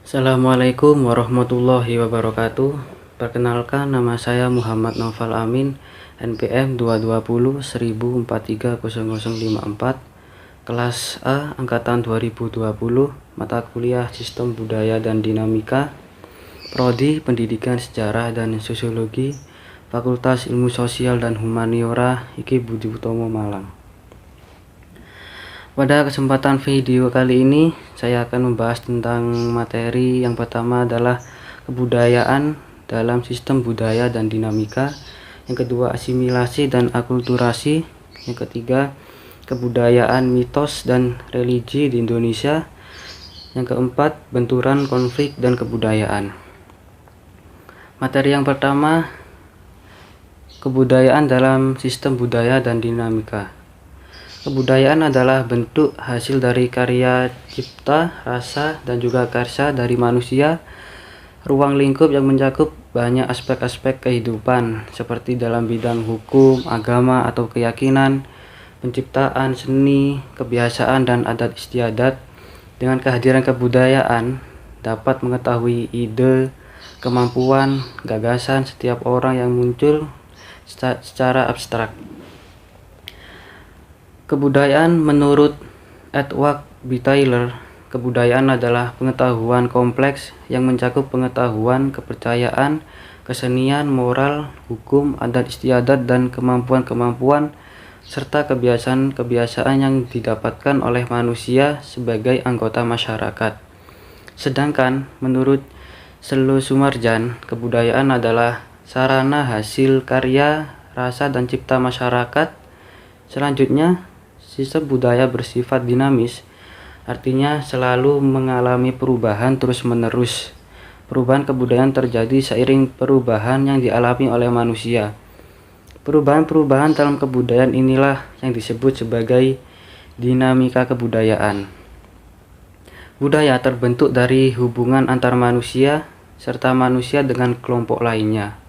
Assalamualaikum warahmatullahi wabarakatuh. Perkenalkan, nama saya Muhammad Noval Amin, NPM 22010430054, kelas A angkatan 2020, mata kuliah Sistem Budaya dan Dinamika, Prodi Pendidikan Sejarah dan Sosiologi, Fakultas Ilmu Sosial dan Humaniora, IKI Budi Utomo Malang. Pada kesempatan video kali ini, saya akan membahas tentang materi yang pertama adalah kebudayaan dalam sistem budaya dan dinamika. Yang kedua, asimilasi dan akulturasi. Yang ketiga, kebudayaan, mitos, dan religi di Indonesia. Yang keempat, benturan konflik dan kebudayaan. Materi yang pertama, kebudayaan dalam sistem budaya dan dinamika. Kebudayaan adalah bentuk hasil dari karya cipta, rasa, dan juga karsa dari manusia, ruang lingkup yang mencakup banyak aspek-aspek kehidupan, seperti dalam bidang hukum, agama, atau keyakinan, penciptaan, seni, kebiasaan, dan adat istiadat. Dengan kehadiran kebudayaan, dapat mengetahui ide, kemampuan, gagasan setiap orang yang muncul secara abstrak. Kebudayaan menurut Edward B. Taylor, kebudayaan adalah pengetahuan kompleks yang mencakup pengetahuan, kepercayaan, kesenian, moral, hukum, adat istiadat, dan kemampuan-kemampuan serta kebiasaan-kebiasaan yang didapatkan oleh manusia sebagai anggota masyarakat. Sedangkan menurut Selo Sumarjan, kebudayaan adalah sarana hasil karya, rasa, dan cipta masyarakat. Selanjutnya, sistem budaya bersifat dinamis, artinya selalu mengalami perubahan terus-menerus. Perubahan kebudayaan terjadi seiring perubahan yang dialami oleh manusia. Perubahan-perubahan dalam kebudayaan inilah yang disebut sebagai dinamika kebudayaan. Budaya terbentuk dari hubungan antar manusia serta manusia dengan kelompok lainnya.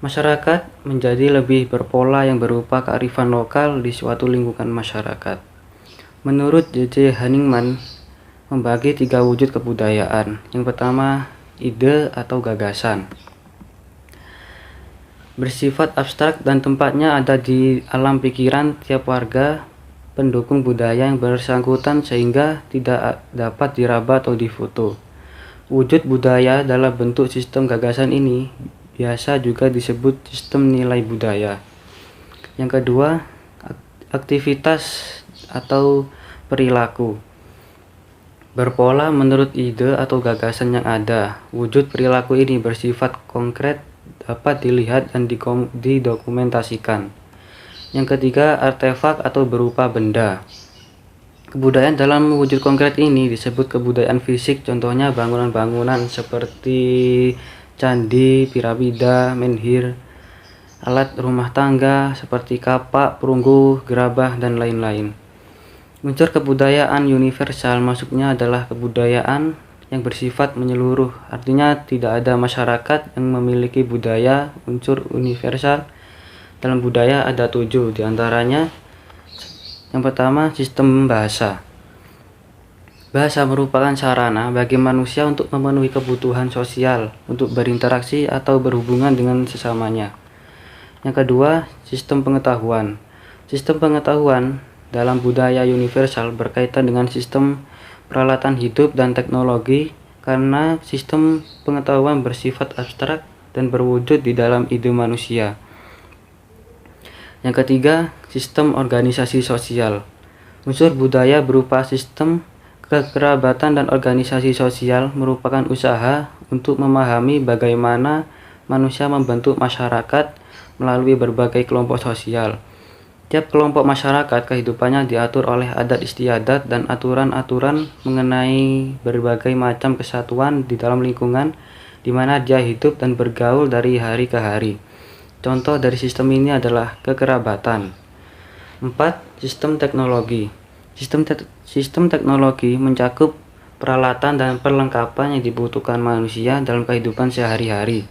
Masyarakat menjadi lebih berpola yang berupa kearifan lokal di suatu lingkungan masyarakat. Menurut J.J. Haningman, membagi 3 wujud kebudayaan. Yang pertama, ide atau gagasan. Bersifat abstrak dan tempatnya ada di alam pikiran tiap warga pendukung budaya yang bersangkutan sehingga tidak dapat diraba atau difoto. Wujud budaya dalam bentuk sistem gagasan ini biasa juga disebut sistem nilai budaya. Yang kedua, aktivitas atau perilaku. Berpola menurut ide atau gagasan yang ada. Wujud perilaku ini bersifat konkret, dapat dilihat dan didokumentasikan. Yang ketiga, artefak atau berupa benda. Kebudayaan dalam wujud konkret ini disebut kebudayaan fisik, contohnya bangunan-bangunan seperti candi, piramida, menhir, alat rumah tangga seperti kapak, perunggu, gerabah, dan lain-lain. Unsur kebudayaan universal maksudnya adalah kebudayaan yang bersifat menyeluruh, artinya tidak ada masyarakat yang memiliki budaya. Unsur universal dalam budaya ada 7, diantaranya yang pertama, sistem bahasa. Bahasa merupakan sarana bagi manusia untuk memenuhi kebutuhan sosial, untuk berinteraksi atau berhubungan dengan sesamanya. Yang kedua, sistem pengetahuan. Sistem pengetahuan dalam budaya universal berkaitan dengan sistem peralatan hidup dan teknologi, karena sistem pengetahuan bersifat abstrak dan berwujud di dalam ide manusia. Yang ketiga, sistem organisasi sosial. Unsur budaya berupa sistem kekerabatan dan organisasi sosial merupakan usaha untuk memahami bagaimana manusia membentuk masyarakat melalui berbagai kelompok sosial. Tiap kelompok masyarakat kehidupannya diatur oleh adat istiadat dan aturan-aturan mengenai berbagai macam kesatuan di dalam lingkungan di mana dia hidup dan bergaul dari hari ke hari. Contoh dari sistem ini adalah kekerabatan. 4. Sistem teknologi. Sistem teknologi mencakup peralatan dan perlengkapan yang dibutuhkan manusia dalam kehidupan sehari-hari.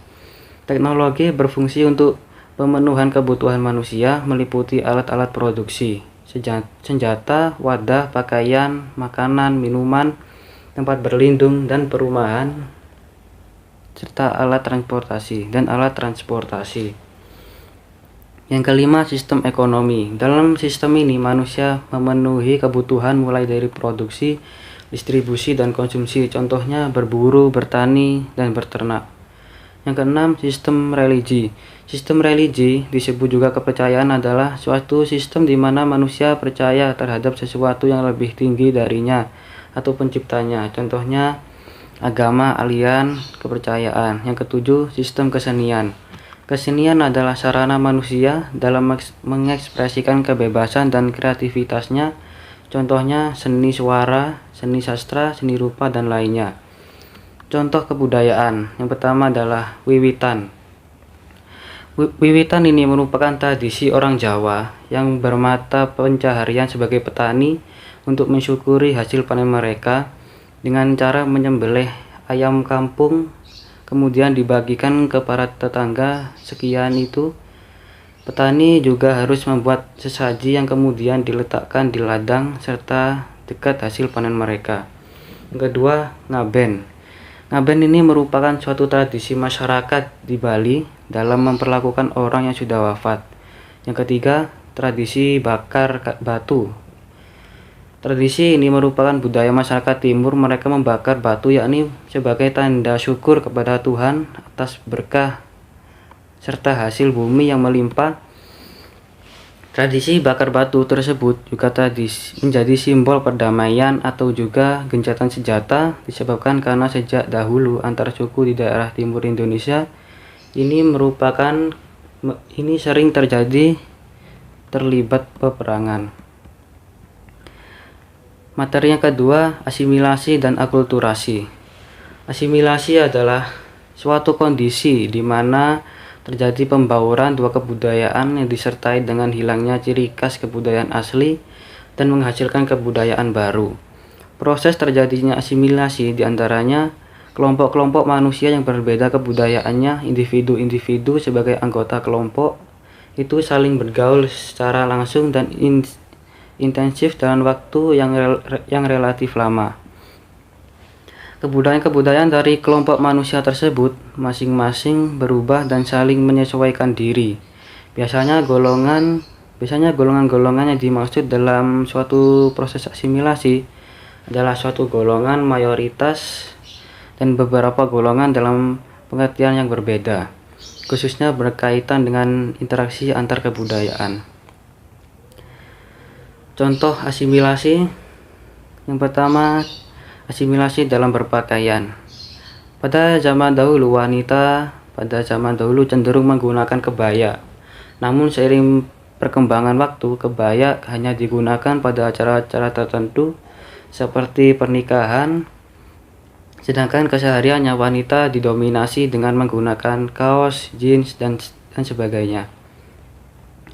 Teknologi berfungsi untuk pemenuhan kebutuhan manusia, meliputi alat-alat produksi, senjata, wadah, pakaian, makanan, minuman, tempat berlindung, dan perumahan, serta alat transportasi. Yang kelima, sistem ekonomi. Dalam sistem ini, manusia memenuhi kebutuhan mulai dari produksi, distribusi, dan konsumsi. Contohnya berburu, bertani, dan berternak. Yang keenam, sistem religi. Sistem religi disebut juga kepercayaan adalah suatu sistem di mana manusia percaya terhadap sesuatu yang lebih tinggi darinya atau penciptanya. Contohnya agama, aliran, kepercayaan. Yang ketujuh, sistem kesenian. Kesenian adalah sarana manusia dalam mengekspresikan kebebasan dan kreativitasnya. Contohnya seni suara, seni sastra, seni rupa, dan lainnya. Contoh kebudayaan. Yang pertama adalah wiwitan. Wiwitan ini merupakan tradisi orang Jawa yang bermata pencaharian sebagai petani untuk mensyukuri hasil panen mereka dengan cara menyembelih ayam kampung, kemudian dibagikan ke para tetangga. Sekian itu, petani juga harus membuat sesaji yang kemudian diletakkan di ladang serta dekat hasil panen mereka. Yang kedua, ngaben. Ngaben ini merupakan suatu tradisi masyarakat di Bali dalam memperlakukan orang yang sudah wafat. Yang ketiga, tradisi bakar batu. Tradisi ini merupakan budaya masyarakat timur. Mereka membakar batu yakni sebagai tanda syukur kepada Tuhan atas berkah serta hasil bumi yang melimpah. Tradisi bakar batu tersebut juga menjadi simbol perdamaian atau juga gencatan senjata, disebabkan karena sejak dahulu antar suku di daerah timur Indonesia ini sering terlibat peperangan. Materi yang kedua, asimilasi dan akulturasi. Asimilasi adalah suatu kondisi di mana terjadi pembauran dua kebudayaan yang disertai dengan hilangnya ciri khas kebudayaan asli dan menghasilkan kebudayaan baru. Proses terjadinya asimilasi diantaranya kelompok-kelompok manusia yang berbeda kebudayaannya, individu-individu sebagai anggota kelompok itu saling bergaul secara langsung dan intensif dalam waktu yang relatif lama. Kebudayaan dari kelompok manusia tersebut masing-masing berubah dan saling menyesuaikan diri. Biasanya golongan-golongan yang dimaksud dalam suatu proses asimilasi adalah suatu golongan mayoritas dan beberapa golongan dalam pengertian yang berbeda, khususnya berkaitan dengan interaksi antar kebudayaan. Contoh asimilasi yang pertama, asimilasi dalam berpakaian. Pada zaman dahulu cenderung menggunakan kebaya. Namun seiring perkembangan waktu, kebaya hanya digunakan pada acara-acara tertentu seperti pernikahan, sedangkan kesehariannya wanita didominasi dengan menggunakan kaos, jeans, dan sebagainya.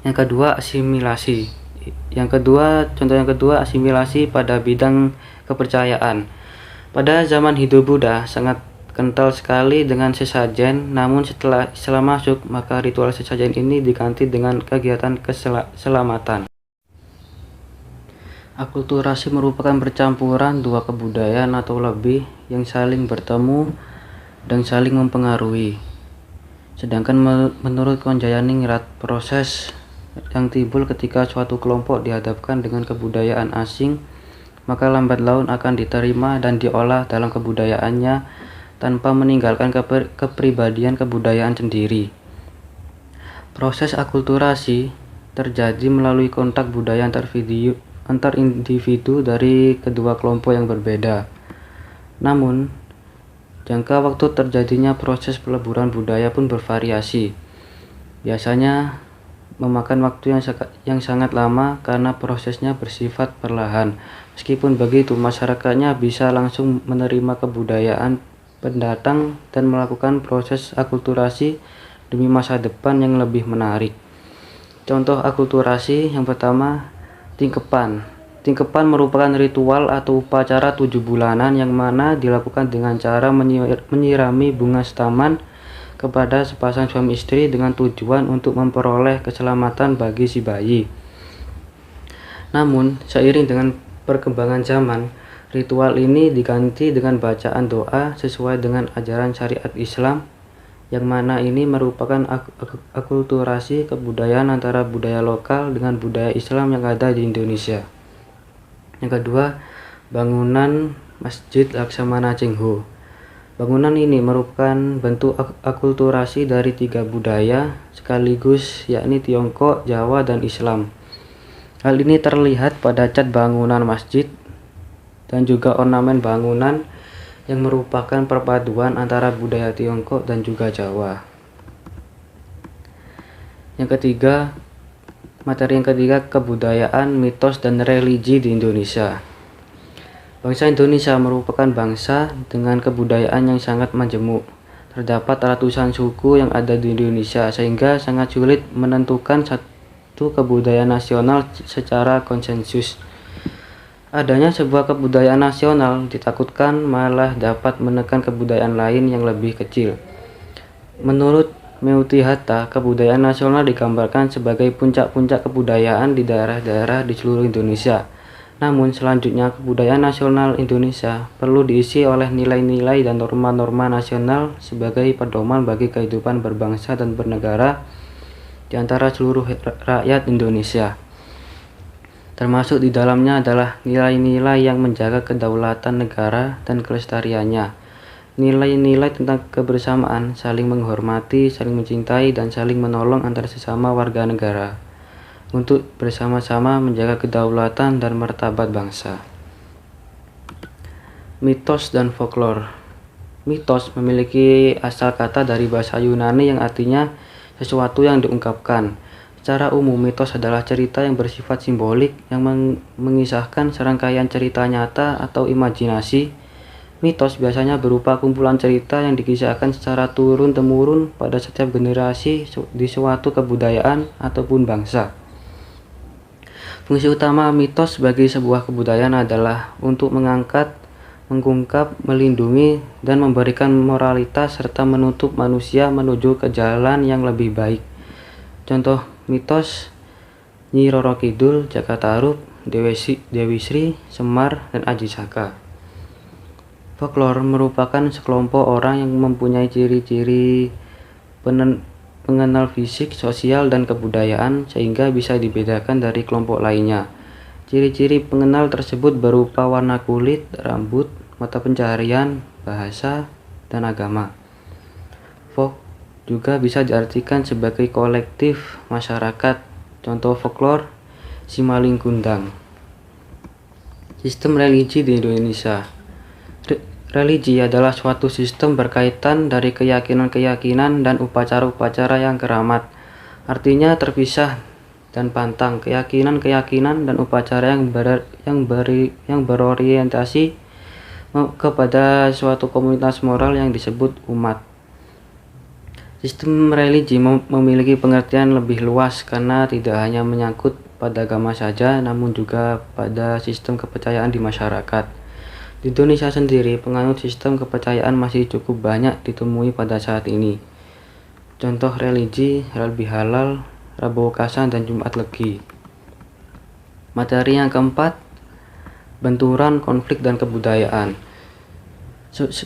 Yang kedua, asimilasi. Contoh yang kedua, asimilasi pada bidang kepercayaan. Pada zaman Hindu Buddha sangat kental sekali dengan sesajen, namun setelah Islam masuk, maka ritual sesajen ini diganti dengan kegiatan keselamatan. Akulturasi merupakan percampuran dua kebudayaan atau lebih yang saling bertemu dan saling mempengaruhi. Sedangkan menurut Konjayaningrat, proses yang timbul ketika suatu kelompok dihadapkan dengan kebudayaan asing, maka lambat laun akan diterima dan diolah dalam kebudayaannya tanpa meninggalkan kepribadian kebudayaan sendiri. Proses akulturasi terjadi melalui kontak budaya antar individu dari kedua kelompok yang berbeda. Namun, jangka waktu terjadinya proses peleburan budaya pun bervariasi. Biasanya memakan waktu yang sangat lama karena prosesnya bersifat perlahan. Meskipun begitu, masyarakatnya bisa langsung menerima kebudayaan pendatang dan melakukan proses akulturasi demi masa depan yang lebih menarik. Contoh akulturasi yang pertama, tingkepan. Tingkepan merupakan ritual atau upacara 7 bulanan yang mana dilakukan dengan cara menyirami bunga setaman kepada sepasang suami istri dengan tujuan untuk memperoleh keselamatan bagi si bayi. Namun, seiring dengan perkembangan zaman, Ritual ini diganti dengan bacaan doa sesuai dengan ajaran syariat Islam, yang mana ini merupakan akulturasi kebudayaan antara budaya lokal dengan budaya Islam yang ada di Indonesia. Yang kedua, bangunan Masjid Laksamana Cengho. Bangunan ini merupakan bentuk akulturasi dari 3 budaya sekaligus, yakni Tiongkok, Jawa, dan Islam. Hal ini terlihat pada cat bangunan masjid dan juga ornamen bangunan yang merupakan perpaduan antara budaya Tiongkok dan juga Jawa. Materi yang ketiga, kebudayaan, mitos, dan religi di Indonesia. Bangsa Indonesia merupakan bangsa dengan kebudayaan yang sangat majemuk. Terdapat ratusan suku yang ada di Indonesia, sehingga sangat sulit menentukan satu kebudayaan nasional secara konsensus. Adanya sebuah kebudayaan nasional ditakutkan malah dapat menekan kebudayaan lain yang lebih kecil. Menurut Meuti Hatta, kebudayaan nasional digambarkan sebagai puncak-puncak kebudayaan di daerah-daerah di seluruh Indonesia. Namun selanjutnya, kebudayaan nasional Indonesia perlu diisi oleh nilai-nilai dan norma-norma nasional sebagai pedoman bagi kehidupan berbangsa dan bernegara di antara seluruh rakyat Indonesia. Termasuk di dalamnya adalah nilai-nilai yang menjaga kedaulatan negara dan kelestariannya. Nilai-nilai tentang kebersamaan, saling menghormati, saling mencintai, dan saling menolong antar sesama warga negara untuk bersama-sama menjaga kedaulatan dan martabat bangsa. Mitos dan folklore. Mitos memiliki asal kata dari bahasa Yunani yang artinya sesuatu yang diungkapkan. Secara umum, mitos adalah cerita yang bersifat simbolik yang mengisahkan serangkaian cerita nyata atau imajinasi. Mitos biasanya berupa kumpulan cerita yang dikisahkan secara turun-temurun pada setiap generasi di suatu kebudayaan ataupun bangsa. Fungsi utama mitos bagi sebuah kebudayaan adalah untuk mengangkat, mengungkap, melindungi, dan memberikan moralitas serta menuntut manusia menuju ke jalan yang lebih baik. Contoh mitos Nyi Roro Kidul, Jaka Tarub, Dewi Sri, Semar, dan Aji Saka. Folklore merupakan sekelompok orang yang mempunyai ciri-ciri pengenal fisik, sosial, dan kebudayaan sehingga bisa dibedakan dari kelompok lainnya. Ciri-ciri pengenal tersebut berupa warna kulit, rambut, mata pencaharian, bahasa, dan agama. Folk juga bisa diartikan sebagai kolektif masyarakat. Contoh folklore Simalin Kundang. Sistem religi di Indonesia. Religi adalah suatu sistem berkaitan dari keyakinan-keyakinan dan upacara-upacara yang keramat. Artinya terpisah dan pantang. Keyakinan-keyakinan dan upacara yang berorientasi kepada suatu komunitas moral yang disebut umat. Sistem religi memiliki pengertian lebih luas karena tidak hanya menyangkut pada agama saja, namun juga pada sistem kepercayaan di masyarakat. Di Indonesia sendiri, penganut sistem kepercayaan masih cukup banyak ditemui pada saat ini. Contoh religi, Halal Bihalal, Rabu Kasan, dan Jumat Legi. Materi yang keempat, benturan, konflik, dan kebudayaan.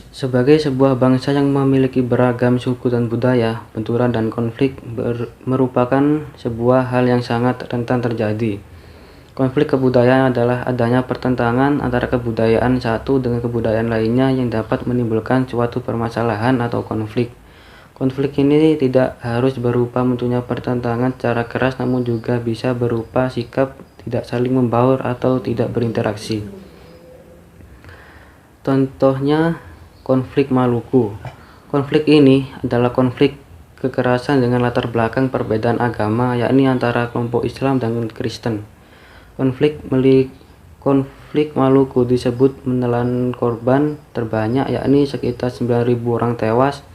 Sebagai sebuah bangsa yang memiliki beragam suku dan budaya, benturan dan konflik merupakan sebuah hal yang sangat rentan terjadi. Konflik kebudayaan adalah adanya pertentangan antara kebudayaan satu dengan kebudayaan lainnya yang dapat menimbulkan suatu permasalahan atau konflik. Konflik ini tidak harus berupa munculnya pertentangan secara keras, namun juga bisa berupa sikap tidak saling membaur atau tidak berinteraksi. Contohnya konflik Maluku. Konflik ini adalah konflik kekerasan dengan latar belakang perbedaan agama, yakni antara kelompok Islam dan Kristen. Konflik Maluku disebut menelan korban terbanyak, yakni sekitar 9.000 orang tewas.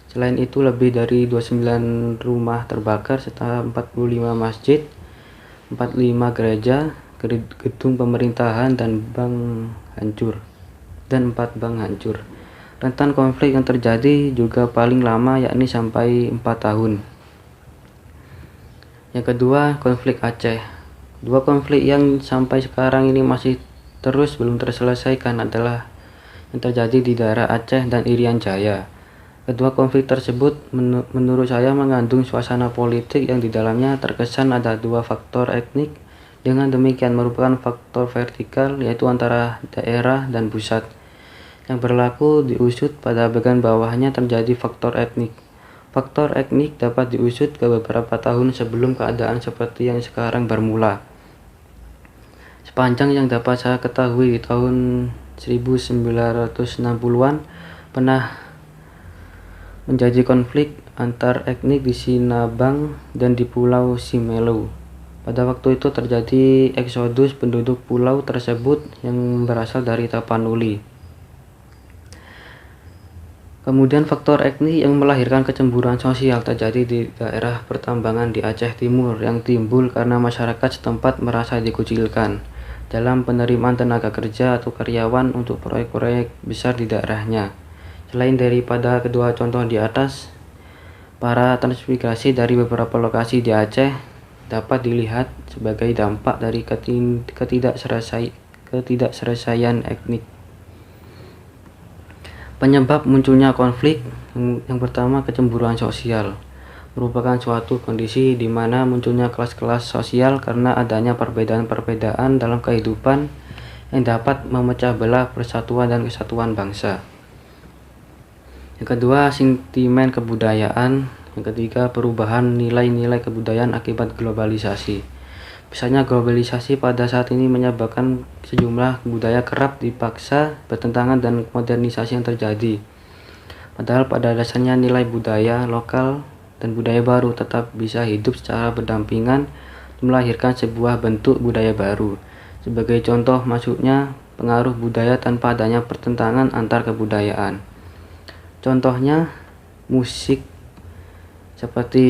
Selain itu, lebih dari 29 rumah terbakar serta 45 masjid, 45 gereja, gedung pemerintahan, dan 4 bank hancur. Rentan konflik yang terjadi juga paling lama, yakni sampai 4 tahun. Yang kedua, konflik Aceh. Dua konflik yang sampai sekarang ini masih terus belum terselesaikan adalah yang terjadi di daerah Aceh dan Irian Jaya. Kedua konflik tersebut menurut saya mengandung suasana politik yang di dalamnya terkesan ada dua faktor etnik. Dengan demikian merupakan faktor vertikal, yaitu antara daerah dan pusat, yang berlaku diusut pada bagian bawahnya terjadi faktor etnik. Faktor etnik dapat diusut ke beberapa tahun sebelum keadaan seperti yang sekarang bermula. Sepanjang yang dapat saya ketahui di tahun 1960-an pernah menjadi konflik antar etnik di Sinabang dan di Pulau Simelu. Pada waktu itu terjadi eksodus penduduk pulau tersebut yang berasal dari Tapanuli. Kemudian faktor etnik yang melahirkan kecemburuan sosial terjadi di daerah pertambangan di Aceh Timur yang timbul karena masyarakat setempat merasa dikucilkan dalam penerimaan tenaga kerja atau karyawan untuk proyek-proyek besar di daerahnya. Selain daripada kedua contoh di atas, para transmigrasi dari beberapa lokasi di Aceh dapat dilihat sebagai dampak dari ketidakselesaian etnik. Penyebab munculnya konflik yang pertama, kecemburuan sosial merupakan suatu kondisi di mana munculnya kelas-kelas sosial karena adanya perbedaan-perbedaan dalam kehidupan yang dapat memecah belah persatuan dan kesatuan bangsa. Yang kedua, sentimen kebudayaan. Yang ketiga, perubahan nilai-nilai kebudayaan akibat globalisasi. Misalnya globalisasi pada saat ini menyebabkan sejumlah budaya kerap dipaksa bertentangan dan modernisasi yang terjadi. Padahal pada dasarnya nilai budaya lokal dan budaya baru tetap bisa hidup secara berdampingan melahirkan sebuah bentuk budaya baru. Sebagai contoh masuknya pengaruh budaya tanpa adanya pertentangan antar kebudayaan. Contohnya musik seperti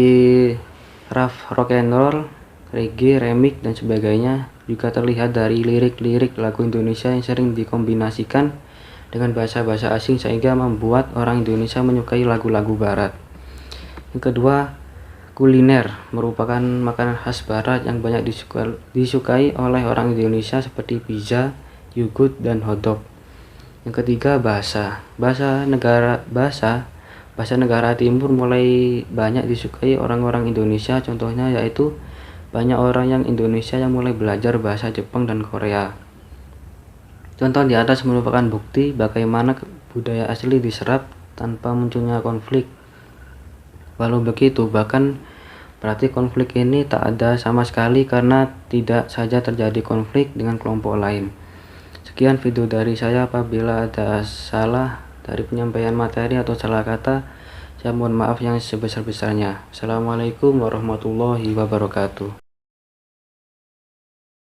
rock and roll, reggae, remix, dan sebagainya juga terlihat dari lirik-lirik lagu Indonesia yang sering dikombinasikan dengan bahasa-bahasa asing sehingga membuat orang Indonesia menyukai lagu-lagu barat. Yang kedua, kuliner merupakan makanan khas barat yang banyak disukai oleh orang Indonesia seperti pizza, yogurt, dan hotdog. Yang ketiga, bahasa negara timur mulai banyak disukai orang-orang Indonesia, contohnya yaitu banyak orang yang Indonesia yang mulai belajar bahasa Jepang dan Korea. Contoh di atas merupakan bukti bagaimana budaya asli diserap tanpa munculnya konflik. Walau begitu, bahkan berarti konflik ini tak ada sama sekali karena tidak saja terjadi konflik dengan kelompok lain. Sekian video dari saya. Apabila ada salah dari penyampaian materi atau salah kata, saya mohon maaf yang sebesar-besarnya. Assalamualaikum warahmatullahi wabarakatuh.